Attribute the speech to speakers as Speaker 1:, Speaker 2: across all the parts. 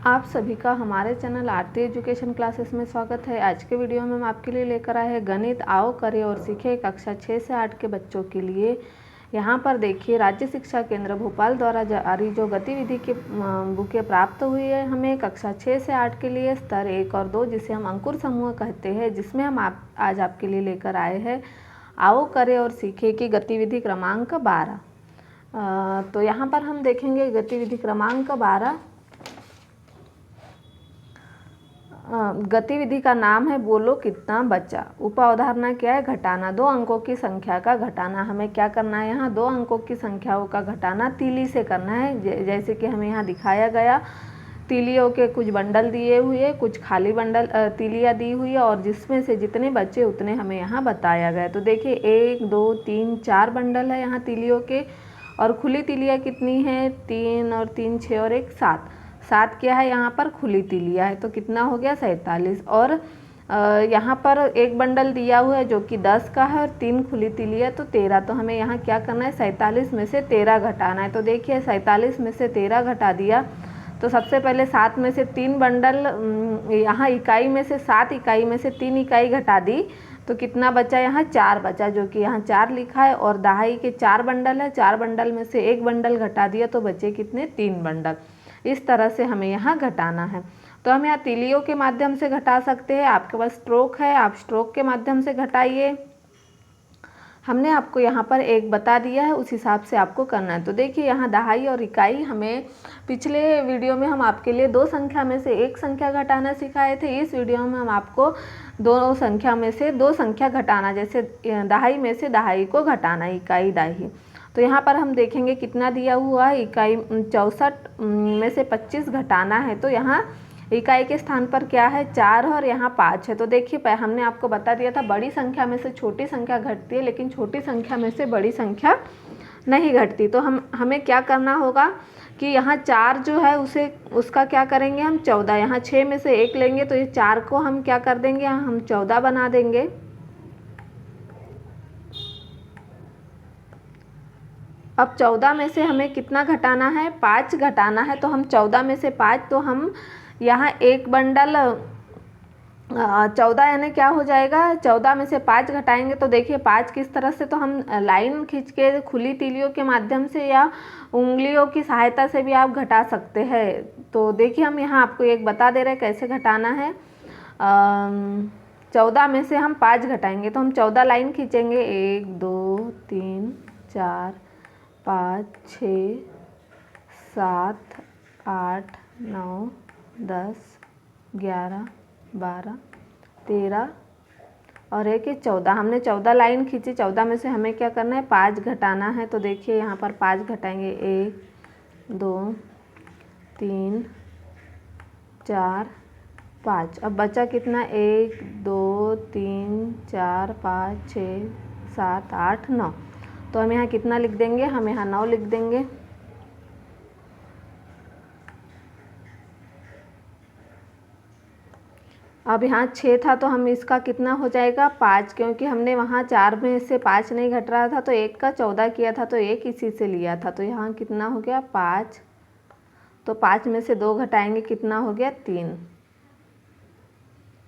Speaker 1: आप सभी का हमारे चैनल आरती एजुकेशन क्लासेस में स्वागत है। आज के वीडियो में हम आपके लिए लेकर आए हैं गणित आओ करें और सीखें कक्षा 6 से 8 के बच्चों के लिए। यहाँ पर देखिए राज्य शिक्षा केंद्र भोपाल द्वारा जारी जो गतिविधि की बुकें प्राप्त हुई है हमें कक्षा 6 से 8 के लिए स्तर 1 और 2 जिसे हम अंकुर समूह कहते हैं, जिसमें हम आज आपके लिए लेकर आए हैं आओ करें और सीखें की गतिविधि क्रमांक 12। तो यहाँ पर हम देखेंगे गतिविधि क्रमांक 12। गतिविधि का नाम है बोलो कितना बचा। उपावधारणा क्या है? घटाना। 2 अंकों की संख्या का घटाना। हमें क्या करना है? यहाँ 2 अंकों की संख्याओं का घटाना तीली से करना है। जैसे कि हमें यहाँ दिखाया गया, तीलियों के कुछ बंडल दिए हुए, कुछ खाली बंडल तीलियाँ दी हुई है और जिसमें से जितने बचे उतने हमें यहाँ बताया गया। तो देखिए 1 2 3 4 बंडल है यहाँ तीलियों के, और खुली तीलियाँ कितनी है? 3 और 3 6 और 1 7। 7 क्या है? यहाँ पर खुली तीलियाँ है, तो कितना हो गया? 47। और यहाँ पर एक बंडल दिया हुआ है जो कि 10 का है और 3 खुली तीलियाँ, तो 13। तो हमें यहाँ क्या करना है? 47 में से 13 घटाना है। तो देखिए 47 में से 13 घटा दिया तो सबसे पहले 7 में से 3 बंडल, यहाँ इकाई में से 7 इकाई में से 3 इकाई घटा दी तो कितना बचा? यहाँ 4 बचा, जो कि यहाँ 4 लिखा है। और दहाई के 4 बंडल है, 4 बंडल में से 1 बंडल घटा दिया तो बचे कितने? 3 बंडल। इस तरह से हमें यहाँ घटाना है। तो हम यहाँ तीलियों के माध्यम से घटा सकते हैं। आपके पास स्ट्रोक है, आप स्ट्रोक के माध्यम से घटाइए। हमने आपको यहाँ पर एक बता दिया है, उस हिसाब से आपको करना है। तो देखिए यहाँ दहाई और इकाई, हमें पिछले वीडियो में हम आपके लिए 2 संख्या में से 1 संख्या घटाना सिखाए थे। इस वीडियो में हम आपको 2 संख्या में से 2 संख्या घटाना, जैसे दहाई में से दहाई को घटाना, इकाई दहाई। तो यहाँ पर हम देखेंगे कितना दिया हुआ है। इकाई 64 में से 25 घटाना है, तो यहाँ इकाई के स्थान पर क्या है? 4 और यहाँ 5 है। तो देखिए हमने आपको बता दिया था बड़ी संख्या में से छोटी संख्या घटती है, लेकिन छोटी संख्या में से बड़ी संख्या नहीं घटती। तो हमें क्या करना होगा कि यहाँ 4 जो है उसका क्या करेंगे हम? 14। यहाँ 6 में से 1 लेंगे तो ये 4 को हम क्या कर देंगे? यहाँ हम 14 बना देंगे। अब 14 में से हमें कितना घटाना है? 5 घटाना है। तो हम 14 में से 5, तो हम यहाँ एक बंडल 14 यानी क्या हो जाएगा? 14 में से 5 घटाएंगे तो देखिए 5 किस तरह से, तो हम लाइन खींच के खुली तीलियों के माध्यम से या उंगलियों की सहायता से भी आप घटा सकते हैं। तो देखिए हम यहाँ आपको एक बता दे रहे हैं कैसे घटाना है। 14 में से हम 5 घटाएंगे तो हम 14 लाइन खींचेंगे। 1 2 3 4 5 6 7 8 9 10 11 12 13 और 1 14। हमने 14 लाइन खींची। 14 में से हमें क्या करना है? 5 घटाना है। तो देखिए यहाँ पर 5 घटाएंगे। 1 2 3 4 5। अब बचा कितना? 1 2 3 4 5 6 7 8 9। तो हम यहाँ कितना लिख देंगे? हम यहाँ 9 लिख देंगे। अब यहाँ 6 था तो हम इसका कितना हो जाएगा? 5, क्योंकि हमने वहाँ 4 में से 5 नहीं घट रहा था तो 1 का 14 किया था, तो 1 इसी से लिया था। तो यहाँ कितना हो गया? 5। तो 5 में से 2 घटाएंगे, कितना हो गया? 3।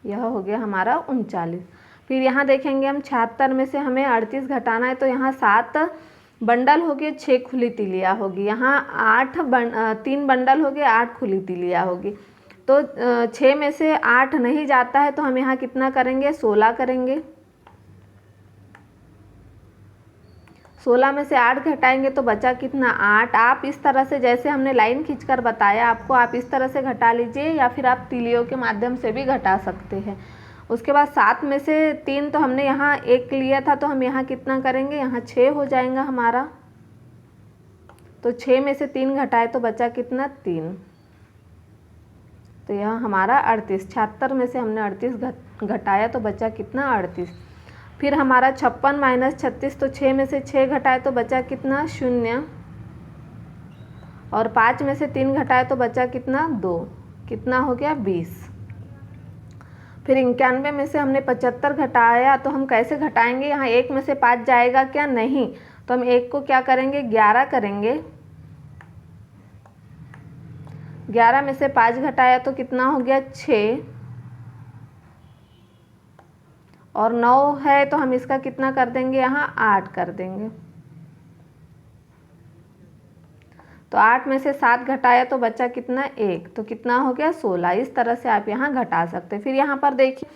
Speaker 1: यह हो गया हमारा 39। फिर यहाँ देखेंगे हम 76 में से हमें 38 घटाना है। तो यहाँ 7 बंडल हो गए, 6 खुली तीलियाँ होगी। यहाँ 3 बंडल हो गए, 8 खुली तीलियाँ होगी। तो 6 में से 8 नहीं जाता है तो हम यहाँ कितना करेंगे? 16 करेंगे। 16 में से 8 घटाएंगे तो बचा कितना? 8। आप इस तरह से, जैसे हमने लाइन खींचकर बताया आपको, आप इस तरह से घटा लीजिए या फिर आप तीलियों के माध्यम से भी घटा सकते हैं। उसके बाद 7 में से 3, तो हमने यहाँ 1 लिया था तो हम यहाँ कितना करेंगे? यहाँ 6 हो जाएगा हमारा। तो 6 में से 3 घटाए तो बचा कितना? 3। तो यह हमारा 38। 76 में से हमने 38 घटाया तो बचा कितना? 38। फिर हमारा 56 माइनस 36, तो 6 में से 6 घटाए तो बचा कितना? 0। और 5 में से 3 घटाए तो बचा कितना? 2। कितना हो गया? 20। फिर 91 में से हमने 75 घटाया तो हम कैसे घटाएंगे? यहाँ 1 में से 5 जाएगा क्या? नहीं। तो हम 1 को क्या करेंगे? 11 करेंगे। 11 में से 5 घटाया तो कितना हो गया 6, और 9 है तो हम इसका कितना कर देंगे यहाँ 8 कर देंगे। तो 8 में से 7 घटाया तो बचा कितना 1, तो कितना हो गया 16। इस तरह से आप यहाँ घटा सकते हैं। फिर यहाँ पर देखिए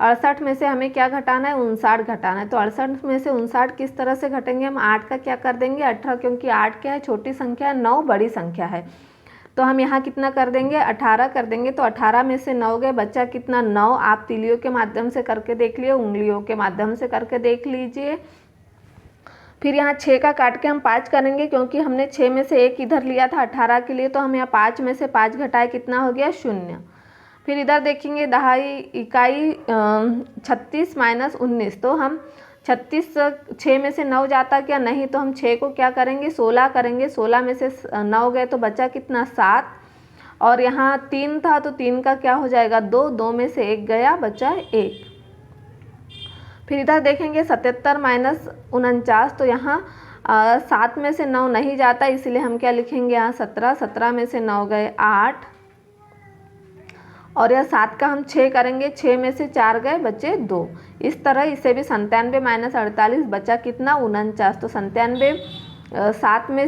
Speaker 1: 68 में से हमें क्या घटाना है 59 घटाना है। तो 68 में से 59 किस तरह से घटेंगे हम, 8 का क्या कर देंगे 18, क्योंकि 8 क्या है छोटी संख्या है, 9 बड़ी संख्या है। तो हम यहाँ कितना कर देंगे 18 कर देंगे। तो 18 में से 9 गए, बच्चा कितना 9। आप तीलियों के माध्यम से करके देख लिए, उंगलियों के माध्यम से करके देख लीजिए। फिर यहाँ 6 का काट के हम 5 करेंगे, क्योंकि हमने 6 में से 1 इधर लिया था 18 के लिए। तो हम यहाँ 5 में से 5 घटाए कितना हो गया 0। फिर इधर देखेंगे दहाई इकाई 36 माइनस 19। तो हम 36 6 में से 9 जाता क्या नहीं, तो हम 6 को क्या करेंगे 16 करेंगे। 16 में से 9 गए तो बचा कितना 7, और यहाँ 3 था तो 3 का क्या हो जाएगा 2, 2 में से 1 गया बचा 1। फिर इधर देखेंगे 77 माइनस 49। तो यहाँ 7 में से 9 नहीं जाता, इसलिए हम क्या लिखेंगे यहाँ 17। 17 में से 9 गए 8, और यह 7 का हम 6 करेंगे। 6 में से 4 गए बचे 2। इस तरह इसे भी 97 माइनस 48 बचा कितना 49। तो 97 7 में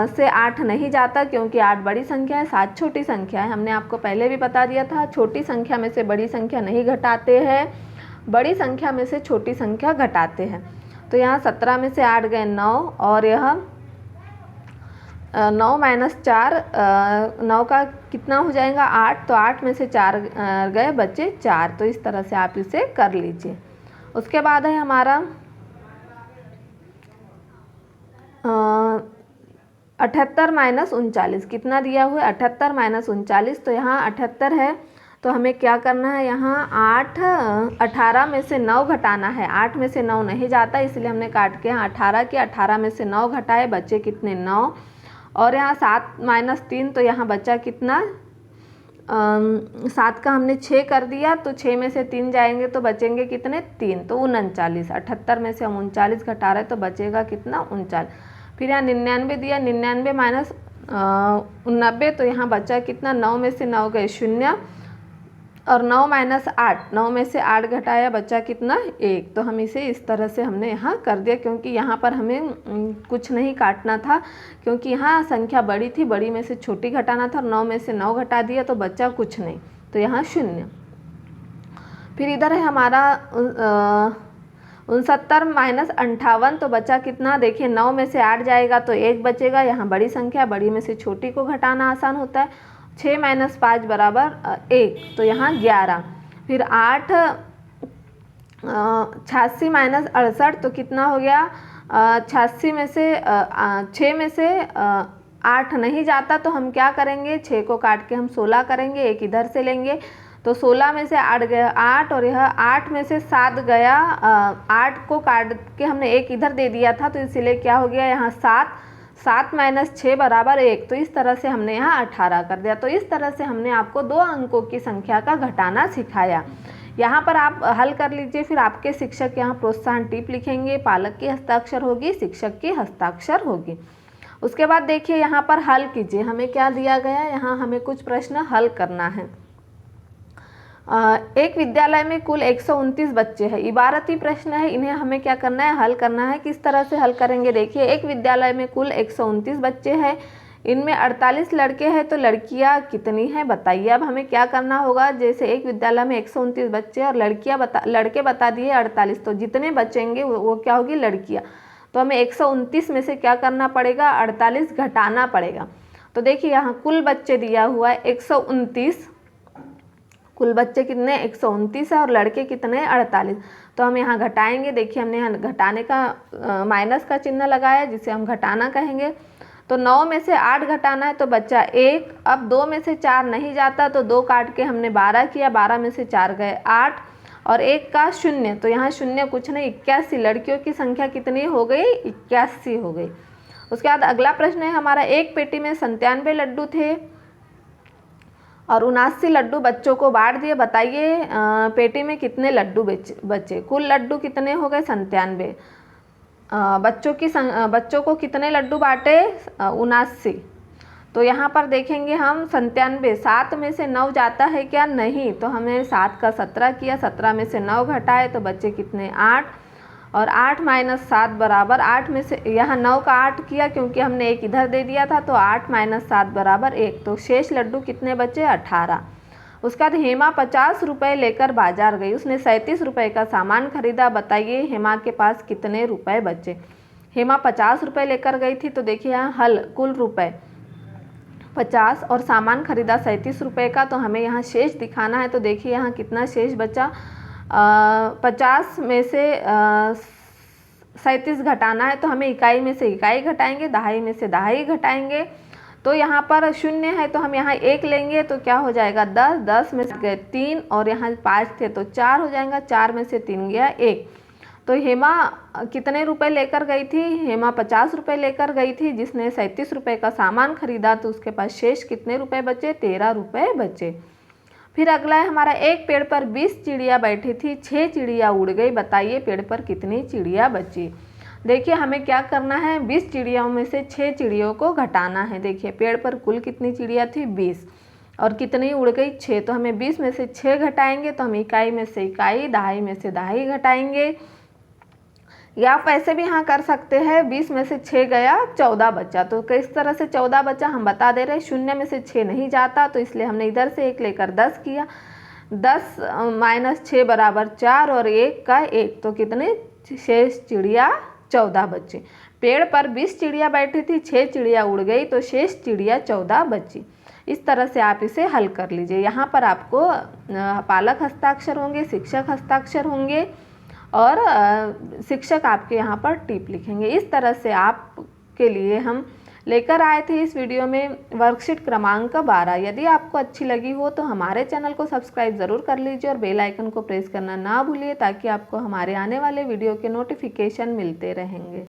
Speaker 1: से 8 नहीं जाता, क्योंकि 8 बड़ी संख्या है, 7 छोटी संख्या है। हमने आपको पहले भी बता दिया था, छोटी संख्या में से बड़ी संख्या नहीं घटाते हैं, बड़ी संख्या में से छोटी संख्या घटाते हैं। तो यहाँ 17 में से 8 गए 9, और यह 9 माइनस 4 9 का कितना हो जाएगा 8। तो 8 में से 4 गए बचे 4। तो इस तरह से आप इसे कर लीजिए। उसके बाद है हमारा 78 माइनस 39। कितना दिया हुआ है 78 माइनस 39। तो यहाँ 78 है तो हमें क्या करना है यहाँ 18 में से 9 घटाना है। 8 में से 9 नहीं जाता, इसलिए हमने काट के यहाँ 18 के 18 में से 9 घटाए बचे कितने 9, और यहाँ 7 माइनस 3। तो यहाँ बचा कितना 7 का हमने 6 कर दिया, तो 6 में से 3 जाएंगे तो बचेंगे कितने 3, तो 39। 78 में से हम 39 घटा रहे तो बचेगा कितना 39। फिर यहाँ 99 दिया, 99 माइनस 89। तो यहाँ बचा कितना 9 में से 9 गए 0, और 9 माइनस 8, 9 में से 8 घटाया बचा कितना 1। तो हम इसे इस तरह से हमने यहाँ कर दिया, क्योंकि यहाँ पर हमें कुछ नहीं काटना था, क्योंकि यहाँ संख्या बड़ी थी, बड़ी में से छोटी घटाना था। 9 में से 9 घटा दिया तो बचा कुछ नहीं, तो यहाँ 0। फिर इधर है हमारा 69 माइनस 58। तो बचा कितना देखिए 9 में से 8 जाएगा तो 1 बचेगा। यहाँ बड़ी संख्या, बड़ी में से छोटी को घटाना आसान होता है। 6 माइनस 5 बराबर 1, तो यहाँ 11। फिर 8 86 माइनस 68। तो कितना हो गया 86 में से 6 में से 8 नहीं जाता, तो हम क्या करेंगे 6 को काट के हम 16 करेंगे, 1 इधर से लेंगे। तो 16 में से 8 गया 8, और यह 8 में से 7 गया 8 को काट के हमने 1 इधर दे दिया था, तो इसीलिए क्या हो गया यहाँ 7। 7 माइनस 6 बराबर 1। तो इस तरह से हमने यहाँ 18 कर दिया। तो इस तरह से हमने आपको 2 अंकों की संख्या का घटाना सिखाया। यहाँ पर आप हल कर लीजिए, फिर आपके शिक्षक यहाँ प्रोत्साहन टिप लिखेंगे, पालक की हस्ताक्षर होगी, शिक्षक की हस्ताक्षर होगी। उसके बाद देखिए यहाँ पर हल कीजिए, हमें क्या दिया गया है, यहाँ हमें कुछ प्रश्न हल करना है। एक विद्यालय में कुल 129 बच्चे हैं। इबारती प्रश्न है, इन्हें हमें क्या करना है हल करना है। किस तरह से हल करेंगे देखिए, एक विद्यालय में कुल 129 बच्चे हैं, इनमें 48 लड़के हैं, तो लड़कियां कितनी हैं बताइए। अब हमें क्या करना होगा, जैसे एक विद्यालय में 129 बच्चे और लड़के बता दिए 48, तो जितने बचेंगे वो क्या होगी लड़कियां। तो हमें 129 में से क्या करना पड़ेगा 48 घटाना पड़ेगा। तो देखिए यहाँ कुल बच्चे दिया हुआ है 129, कुल बच्चे कितने 129 है और लड़के कितने 48। तो हम यहाँ घटाएंगे, देखिए हमने यहाँ घटाने का माइनस का चिन्ह लगाया जिसे हम घटाना कहेंगे। तो 9 में से 8 घटाना है तो बच्चा 1। अब 2 में से 4 नहीं जाता तो 2 काट के हमने 12 किया, 12 में से 4 गए 8 और 1 का 0। तो यहाँ 0 कुछ नहीं 81। लड़कियों की संख्या कितनी हो गई 81 हो गई। उसके बाद अगला प्रश्न है हमारा, एक पेटी में 97 लड्डू थे और 79 लड्डू बच्चों को बांट दिए, बताइए पेटी में कितने लड्डू बचे। कुल लड्डू कितने हो गए 97। बच्चों को कितने लड्डू बांटे 79। तो यहाँ पर देखेंगे हम 97, 7 में से 9 जाता है क्या? नहीं। तो हमने 7 का 17 किया, 17 में से 9 घटाए तो बच्चे कितने? 8। और 8 माइनस 7 बराबर 8 में से यहाँ 9 का 8 किया क्योंकि हमने एक इधर दे दिया था, तो 8 माइनस 7 बराबर 1। तो शेष लड्डू कितने बचे? 18। उसके बाद हेमा 50 रुपये लेकर बाजार गई, उसने 37 रुपये का सामान खरीदा, बताइए हेमा के पास कितने रुपए बचे? हेमा 50 रुपये लेकर गई थी, तो देखिए यहाँ हल कुल रुपए 50 और सामान खरीदा 37 रुपये का, तो हमें यहाँ शेष दिखाना है। तो देखिए यहाँ कितना शेष बचा? 50 में से 37 घटाना है, तो हमें इकाई में से इकाई घटाएंगे, दहाई में से दहाई घटाएंगे। तो यहाँ पर 0 है तो हम यहाँ 1 लेंगे, तो क्या हो जाएगा? 10, 10 में से गए 3 और यहाँ 5 थे तो 4 हो जाएगा, 4 में से 3 गया 1। तो हेमा कितने रुपए लेकर गई थी? हेमा 50 रुपये लेकर गई थी, जिसने 37 रुपये का सामान खरीदा, तो उसके पास शेष कितने रुपए बचे? 13 रुपये बचे। फिर अगला है हमारा, एक पेड़ पर 20 चिड़िया बैठी थी, 6 चिड़िया उड़ गई, बताइए पेड़ पर कितनी चिड़िया बची? देखिए हमें क्या करना है? 20 चिड़ियाओं में से 6 चिड़ियों को घटाना है। देखिए पेड़ पर कुल कितनी चिड़िया थी? 20 और कितनी उड़ गई? 6। तो हमें 20 में से 6 घटाएंगे, तो हम इकाई में से इकाई, दहाई में से दहाई घटाएंगे। या आप ऐसे भी यहाँ कर सकते हैं, 20 में से 6 गया, 14 बचा। तो किस तरह से 14 बचा हम बता दे रहे हैं। 0 में से 6 नहीं जाता, तो इसलिए हमने इधर से 1 लेकर 10 किया। 10 माइनस 6 बराबर 4 और 1 का 1, तो कितने शेष चिड़िया? 14 बचे। पेड़ पर 20 चिड़िया बैठी थी, 6 चिड़िया उड़ गई, तो शेष चिड़िया 14 बची। इस तरह से आप इसे हल कर लीजिए। यहाँ पर आपको पालक हस्ताक्षर होंगे, शिक्षक हस्ताक्षर होंगे और शिक्षक आपके यहाँ पर टिप लिखेंगे। इस तरह से आपके लिए हम लेकर आए थे इस वीडियो में वर्कशीट क्रमांक 12। यदि आपको अच्छी लगी हो तो हमारे चैनल को सब्सक्राइब ज़रूर कर लीजिए और बेल आइकन को प्रेस करना ना भूलिए, ताकि आपको हमारे आने वाले वीडियो के नोटिफिकेशन मिलते रहेंगे।